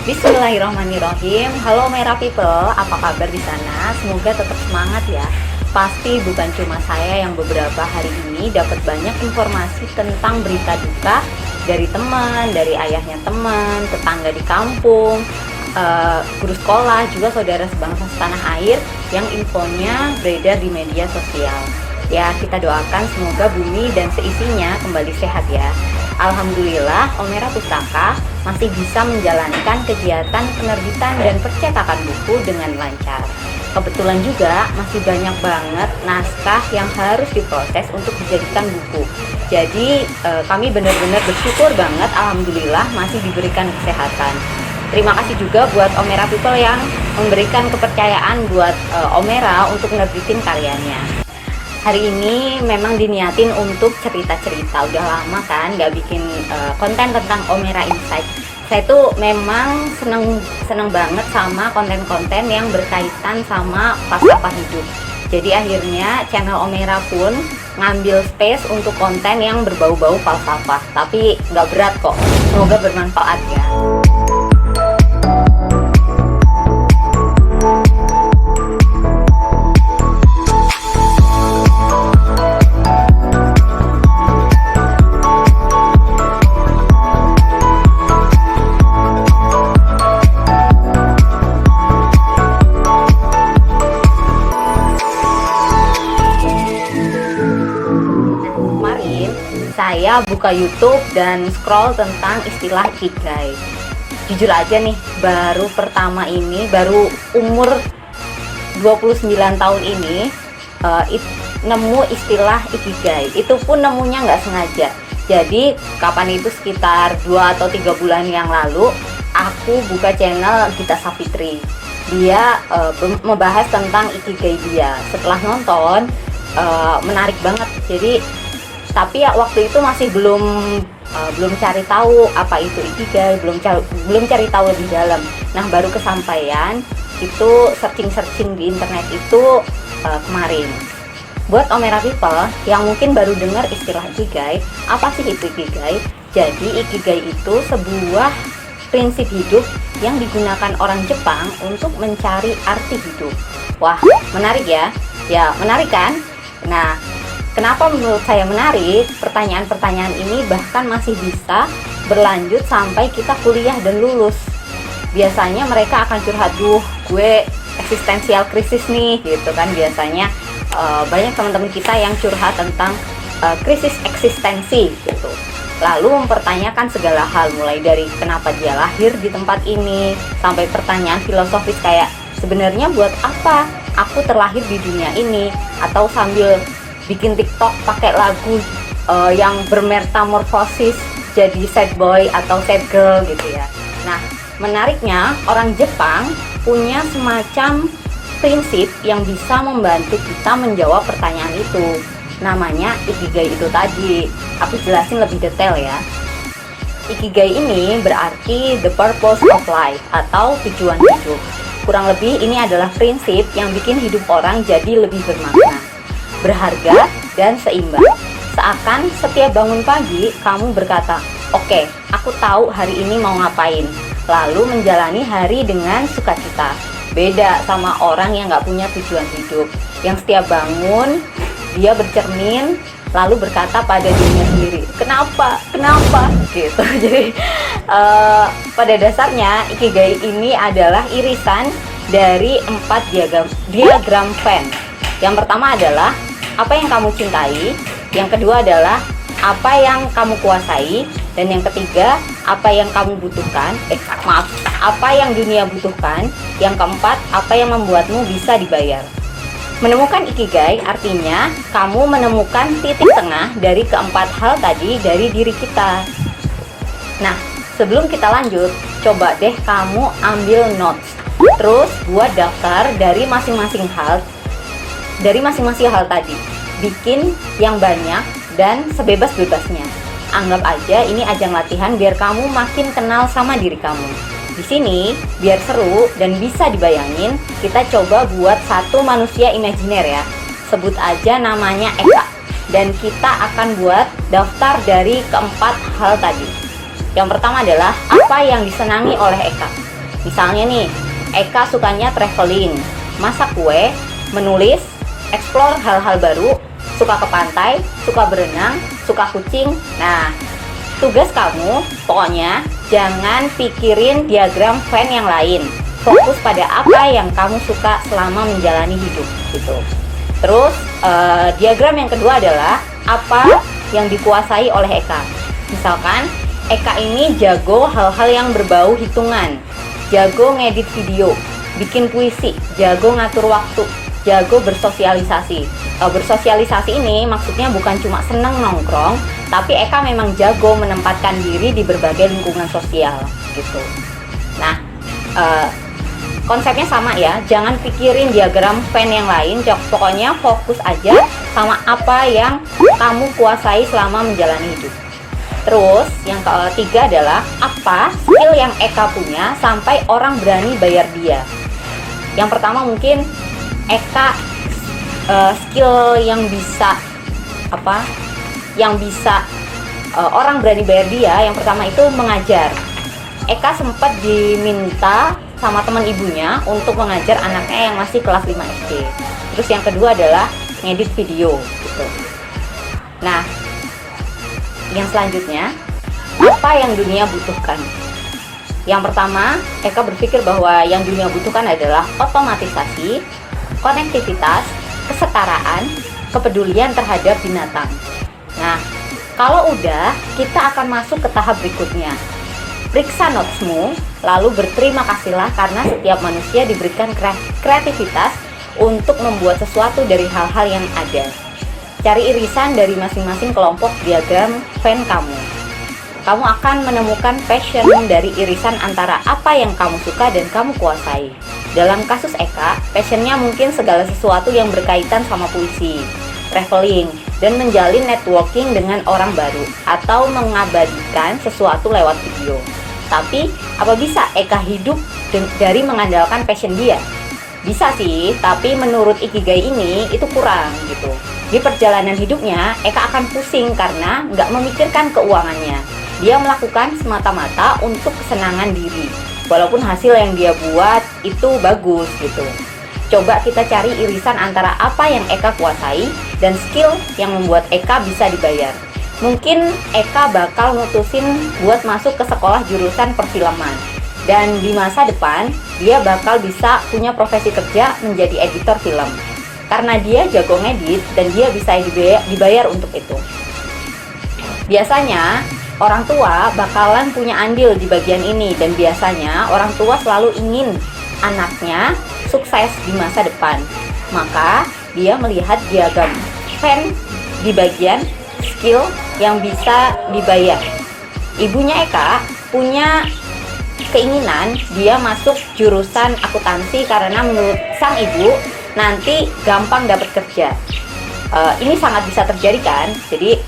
Bismillahirrahmanirrahim. Halo Merah People, apa kabar di sana? Semoga tetap semangat ya. Pasti bukan cuma saya yang beberapa hari ini dapat banyak informasi tentang berita duka dari teman, dari ayahnya teman, tetangga di kampung, guru sekolah, juga saudara sebangsa setanah air yang infonya beredar di media sosial. Ya, kita doakan semoga bumi dan seisinya kembali sehat ya. Alhamdulillah, Omera Pustaka masih bisa menjalankan kegiatan penerbitan dan percetakan buku dengan lancar. Kebetulan juga masih banyak banget naskah yang harus diproses untuk dijadikan buku. Jadi kami benar-benar bersyukur banget, alhamdulillah masih diberikan kesehatan. Terima kasih juga buat Omera People yang memberikan kepercayaan buat Omera untuk nerbitin karyanya. Hari ini memang diniatin untuk cerita-cerita, udah lama kan nggak bikin konten tentang Omera Insight. Saya tuh memang seneng banget sama konten-konten yang berkaitan sama falsafah hidup. Jadi akhirnya channel Omera pun ngambil space untuk konten yang berbau-bau falsafah. Tapi nggak berat kok, semoga bermanfaat ya. Saya buka YouTube dan scroll tentang istilah ikigai. Jujur aja nih, baru pertama ini, baru umur 29 tahun ini nemu istilah ikigai. Itu pun nemunya nggak sengaja. Jadi kapan itu sekitar 2 atau 3 bulan yang lalu, aku buka channel Gita Savitri. Dia membahas tentang ikigai dia. Setelah nonton, menarik banget. Tapi ya waktu itu masih belum cari tahu apa itu ikigai, belum cari tahu lebih dalam. Nah, baru kesampaian itu searching di internet itu kemarin. Buat Omera People yang mungkin baru dengar istilah ikigai, apa sih itu ikigai? Jadi ikigai itu sebuah prinsip hidup yang digunakan orang Jepang untuk mencari arti hidup. Wah, menarik ya? Ya, menarik kan? Nah, kenapa menurut saya menarik? Pertanyaan-pertanyaan ini bahkan masih bisa berlanjut sampai kita kuliah dan lulus. Biasanya mereka akan curhat, gue eksistensial krisis nih, gitu kan. Biasanya banyak teman-teman kita yang curhat tentang krisis eksistensi, gitu. Lalu mempertanyakan segala hal, mulai dari kenapa dia lahir di tempat ini, sampai pertanyaan filosofis kayak, sebenarnya buat apa aku terlahir di dunia ini? Atau sambil bikin TikTok pakai lagu yang bermetamorfosis jadi sad boy atau sad girl gitu ya. Nah, menariknya orang Jepang punya semacam prinsip yang bisa membantu kita menjawab pertanyaan itu. Namanya ikigai itu tadi. Aku jelasin lebih detail ya. Ikigai ini berarti the purpose of life atau tujuan hidup. Kurang lebih ini adalah prinsip yang bikin hidup orang jadi lebih bermakna, berharga, dan seimbang. Seakan setiap bangun pagi kamu berkata, oke, aku tahu hari ini mau ngapain, lalu menjalani hari dengan sukacita. Beda sama orang yang gak punya tujuan hidup, yang setiap bangun dia bercermin lalu berkata pada dirinya sendiri, kenapa gitu. Jadi pada dasarnya ikigai ini adalah irisan dari 4 diagram Venn. Yang pertama adalah apa yang kamu cintai, yang kedua adalah apa yang kamu kuasai, dan yang ketiga apa yang kamu butuhkan, apa yang dunia butuhkan, yang keempat apa yang membuatmu bisa dibayar. Menemukan ikigai artinya kamu menemukan titik tengah dari keempat hal tadi dari diri kita. Nah, sebelum kita lanjut, coba deh kamu ambil notes, terus buat daftar dari masing-masing hal tadi. Bikin yang banyak dan sebebas-bebasnya. Anggap aja ini ajang latihan biar kamu makin kenal sama diri kamu. Di sini, biar seru dan bisa dibayangin, kita coba buat satu manusia imajiner ya. Sebut aja namanya Eka. Dan kita akan buat daftar dari keempat hal tadi. Yang pertama adalah apa yang disenangi oleh Eka. Misalnya nih, Eka sukanya traveling, masak kue, menulis, explore hal-hal baru, suka ke pantai, suka berenang, suka kucing. Nah, tugas kamu pokoknya jangan pikirin diagram Venn yang lain. Fokus pada apa yang kamu suka selama menjalani hidup gitu. Terus diagram yang kedua adalah apa yang dikuasai oleh Eka. Misalkan Eka ini jago hal-hal yang berbau hitungan, jago ngedit video, bikin puisi, jago ngatur waktu, jago bersosialisasi. Bersosialisasi ini maksudnya bukan cuma seneng nongkrong, tapi Eka memang jago menempatkan diri di berbagai lingkungan sosial gitu. Nah, konsepnya sama ya, jangan pikirin diagram Venn yang lain, pokoknya fokus aja sama apa yang kamu kuasai selama menjalani hidup. Terus yang ketiga adalah apa skill yang Eka punya sampai orang berani bayar dia. Yang pertama mungkin Eka skill yang bisa orang berani bayar dia. Yang pertama itu mengajar. Eka sempat diminta sama teman ibunya untuk mengajar anaknya yang masih kelas 5 SD. Terus yang kedua adalah ngedit video gitu. Nah, yang selanjutnya, apa yang dunia butuhkan? Yang pertama, Eka berpikir bahwa yang dunia butuhkan adalah otomatisasi, konektivitas, kesetaraan, kepedulian terhadap binatang. Nah, kalau udah, kita akan masuk ke tahap berikutnya. Periksa notesmu, lalu berterima kasihlah karena setiap manusia diberikan kreativitas untuk membuat sesuatu dari hal-hal yang ada. Cari irisan dari masing-masing kelompok diagram Venn kamu. Kamu akan menemukan passion dari irisan antara apa yang kamu suka dan kamu kuasai. Dalam kasus Eka, passionnya mungkin segala sesuatu yang berkaitan sama puisi, traveling, dan menjalin networking dengan orang baru, atau mengabadikan sesuatu lewat video. Tapi, apa bisa Eka hidup dari mengandalkan passion dia? Bisa sih, tapi menurut Ikigai ini itu kurang gitu. Di perjalanan hidupnya, Eka akan pusing karena nggak memikirkan keuangannya. Dia melakukan semata-mata untuk kesenangan diri, walaupun hasil yang dia buat itu bagus gitu. Coba kita cari irisan antara apa yang Eka kuasai dan skill yang membuat Eka bisa dibayar. Mungkin Eka bakal mutusin buat masuk ke sekolah jurusan perfilman, dan di masa depan dia bakal bisa punya profesi kerja menjadi editor film karena dia jago ngedit dan dia bisa dibayar untuk itu. Biasanya orang tua bakalan punya andil di bagian ini, dan biasanya orang tua selalu ingin anaknya sukses di masa depan. Maka dia melihat diagram Venn di bagian skill yang bisa dibayar. Ibunya Eka punya keinginan dia masuk jurusan akuntansi karena menurut sang ibu nanti gampang dapat kerja. Ini sangat bisa terjadi kan? Jadi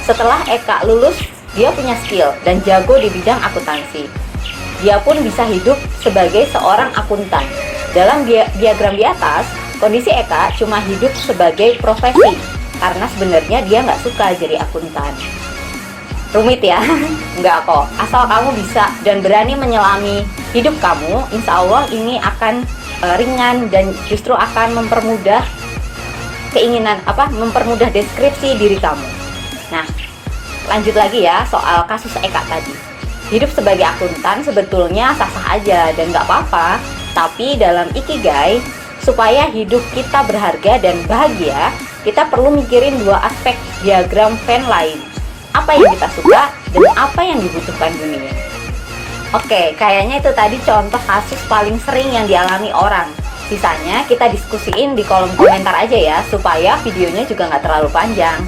setelah Eka lulus, dia punya skill dan jago di bidang akuntansi. Dia pun bisa hidup sebagai seorang akuntan. Dalam diagram di atas, kondisi Eka cuma hidup sebagai profesi karena sebenarnya dia nggak suka jadi akuntan. Rumit ya? Enggak kok. Asal kamu bisa dan berani menyelami hidup kamu, insya Allah ini akan ringan dan justru akan mempermudah mempermudah deskripsi diri kamu. Nah, lanjut lagi ya soal kasus Eka tadi. Hidup sebagai akuntan sebetulnya sah-sah aja dan nggak apa-apa. Tapi dalam Ikigai, supaya hidup kita berharga dan bahagia, kita perlu mikirin dua aspek diagram Venn lain. Apa yang kita suka dan apa yang dibutuhkan dunia. Oke, kayaknya itu tadi contoh kasus paling sering yang dialami orang. Sisanya kita diskusiin di kolom komentar aja ya, supaya videonya juga nggak terlalu panjang.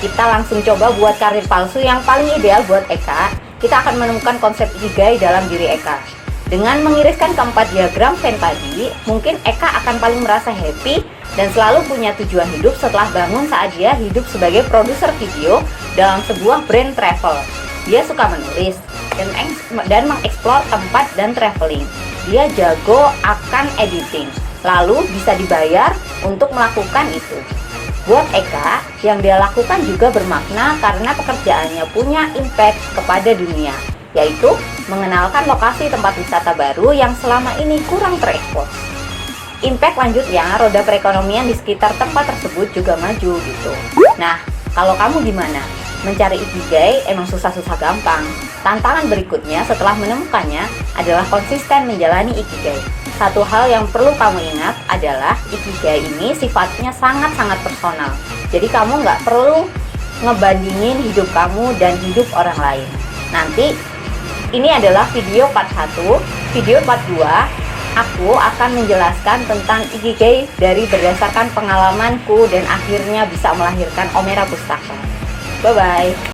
Kita langsung coba buat karir palsu yang paling ideal buat Eka. Kita akan menemukan konsep Ikigai dalam diri Eka. Dengan mengiriskan keempat diagram Venn tadi, mungkin Eka akan paling merasa happy dan selalu punya tujuan hidup setelah bangun saat dia hidup sebagai produser video dalam sebuah brand travel. Dia suka menulis dan mengeksplor tempat dan traveling. Dia jago akan editing, lalu bisa dibayar untuk melakukan itu. Buat Eka, yang dia lakukan juga bermakna karena pekerjaannya punya impact kepada dunia. yaitu mengenalkan lokasi tempat wisata baru yang selama ini kurang terekspos. Impact lanjutnya, roda perekonomian di sekitar tempat tersebut juga maju gitu. Nah, kalau kamu gimana? Mencari ikigai emang susah-susah gampang. Tantangan berikutnya setelah menemukannya adalah konsisten menjalani ikigai. Satu hal yang perlu kamu ingat adalah ikigai ini sifatnya sangat-sangat personal. Jadi kamu nggak perlu ngebandingin hidup kamu dan hidup orang lain. Nanti ini adalah video part 1. Video part 2 aku akan menjelaskan tentang ikigai dari berdasarkan pengalamanku dan akhirnya bisa melahirkan Omera Pustaka. Bye bye.